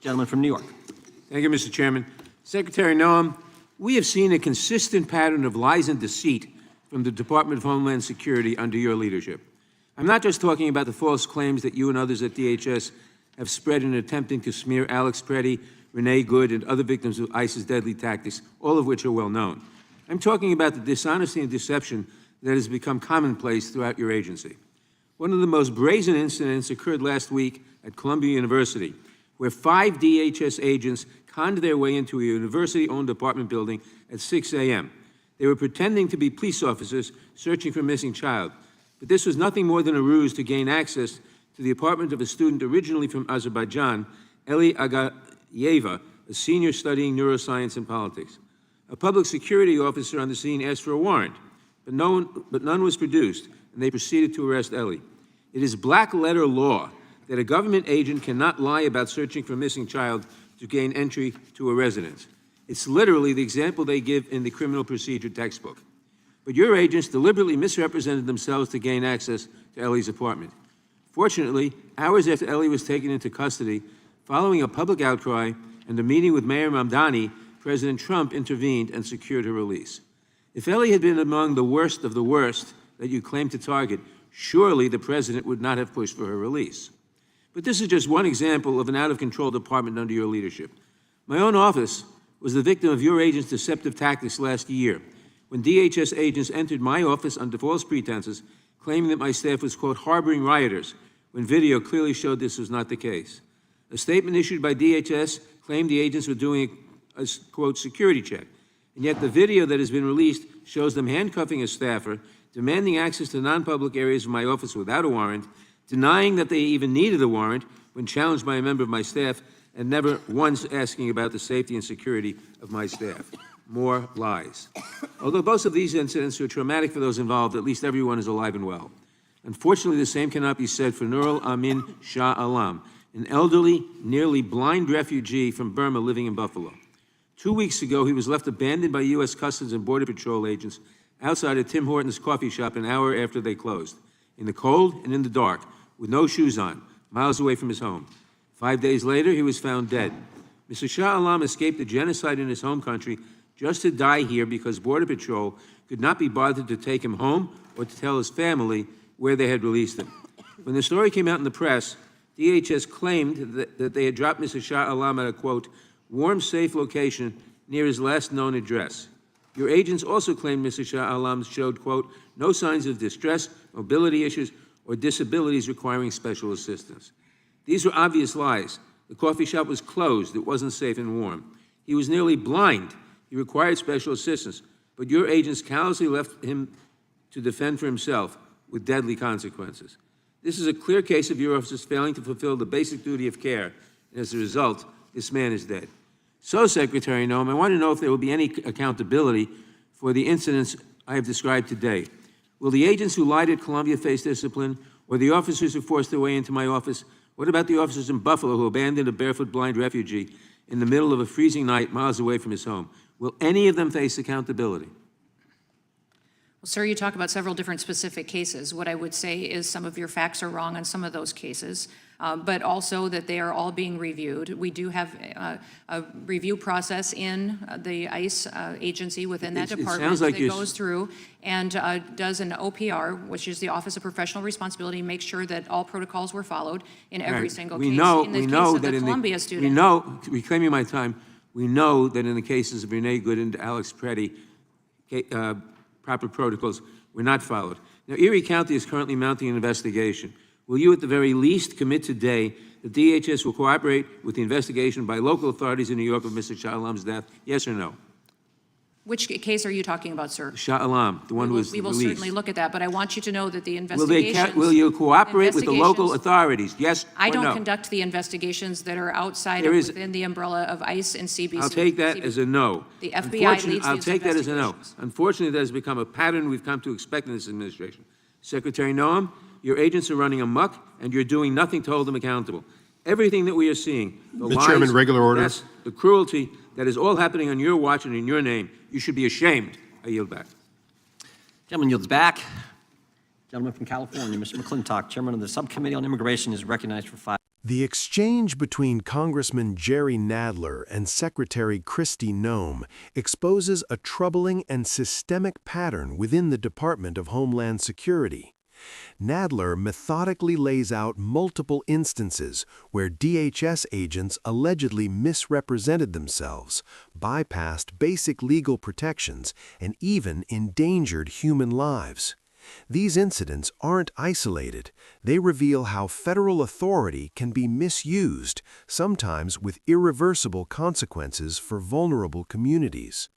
Gentleman from New York. Thank you, Mr. Chairman. Secretary Noem, we have seen a consistent pattern of lies and deceit from the Department of Homeland Security under your leadership. I'm not just talking about the false claims that you and others at DHS have spread in attempting to smear Alex Preddy, Renee Good, and other victims of ICE's deadly tactics, all of which are well known. I'm talking about the dishonesty and deception that has become commonplace throughout your agency. One of the most brazen incidents occurred last week at Columbia University, where 5 DHS agents conned their way into a university-owned apartment building at 6 a.m. They were pretending to be police officers searching for a missing child, but this was nothing more than a ruse to gain access to the apartment of a student originally from Azerbaijan, Eli Agayeva, a senior studying neuroscience and politics. A public security officer on the scene asked for a warrant, but none was produced, and they proceeded to arrest Eli. It is black-letter law that a government agent cannot lie about searching for a missing child to gain entry to a residence. It's literally the example they give in the criminal procedure textbook. But your agents deliberately misrepresented themselves to gain access to Eli's apartment. Fortunately, hours after Eli was taken into custody, following a public outcry and a meeting with Mayor Mamdani, President Trump intervened and secured her release. If Eli had been among the worst of the worst that you claim to target, surely the president would not have pushed for her release. But this is just one example of an out-of-control department under your leadership. My own office was the victim of your agents' deceptive tactics last year, when DHS agents entered my office under false pretenses, claiming that my staff was, quote, harboring rioters, when video clearly showed this was not the case. A statement issued by DHS claimed the agents were doing a, quote, security check, and yet the video that has been released shows them handcuffing a staffer, demanding access to non-public areas of my office without a warrant, denying that they even needed a warrant when challenged by a member of my staff, and never once asking about the safety and security of my staff. More lies. Although both of these incidents are traumatic for those involved, at least everyone is alive and well. Unfortunately, the same cannot be said for Nural Amin Sha Alam, an elderly, nearly blind refugee from Burma living in Buffalo. 2 weeks ago, he was left abandoned by U.S. Customs and Border Patrol agents outside a Tim Hortons coffee shop an hour after they closed, in the cold and in the dark, with no shoes on, miles away from his home. 5 days later, he was found dead. Mr. Shah Alam escaped the genocide in his home country just to die here because Border Patrol could not be bothered to take him home or to tell his family where they had released him. When the story came out in the press, DHS claimed that they had dropped Mr. Shah Alam at a, quote, warm, safe location near his last known address. Your agents also claimed Mr. Shah Alam showed, quote, no signs of distress, mobility issues, or disabilities requiring special assistance. These were obvious lies. The coffee shop was closed. It wasn't safe and warm. He was nearly blind. He required special assistance, but your agents callously left him to defend for himself with deadly consequences. This is a clear case of your officers failing to fulfill the basic duty of care, and as a result, this man is dead. So, Secretary Noem, I want to know if there will be any accountability for the incidents I have described today. Will the agents who lied at Columbia face discipline, or the officers who forced their way into my office? What about the officers in Buffalo who abandoned a barefoot blind refugee in the middle of a freezing night miles away from his home? Will any of them face accountability? Well, sir, you talk about several different specific cases. What I would say is some of your facts are wrong on some of those cases, but also that they are all being reviewed. We do have a review process in the ICE agency within that department that goes through and does an OPR, which is the Office of Professional Responsibility, makes sure that all protocols were followed in every single case. In the case of the Columbia student. We know, reclaiming my time, we know that in the cases of Renee Good and Alex Preddy, proper protocols were not followed. Now, Erie County is currently mounting an investigation. Will you, at the very least, commit today that DHS will cooperate with the investigation by local authorities in New York of Mr. Shah Alam's death? Yes or no? Which case are you talking about, sir? Shah Alam, the one who was released. We will certainly look at that, but I want you to know that the investigations... Will you cooperate with the local authorities? Yes or no? I don't conduct the investigations that are outside of within the umbrella of ICE and CBC. I'll take that as a no. The FBI leads I'll these take that as a no. investigations. Unfortunately, that has become a pattern we've come to expect in this administration. Secretary Noem, your agents are running amok, and you're doing nothing to hold them accountable. Everything that we are seeing, the lies, Chairman, regular order. The cruelty, that is all happening on your watch and in your name. You should be ashamed. I yield back. Gentleman yields back. Gentleman from California, Mr. McClintock, Chairman of the Subcommittee on Immigration, is recognized for 5 minutes. The exchange between Congressman Jerry Nadler and Secretary Kristi Noem exposes a troubling and systemic pattern within the Department of Homeland Security. Nadler methodically lays out multiple instances where DHS agents allegedly misrepresented themselves, bypassed basic legal protections, and even endangered human lives. These incidents aren't isolated. They reveal how federal authority can be misused, sometimes with irreversible consequences for vulnerable communities.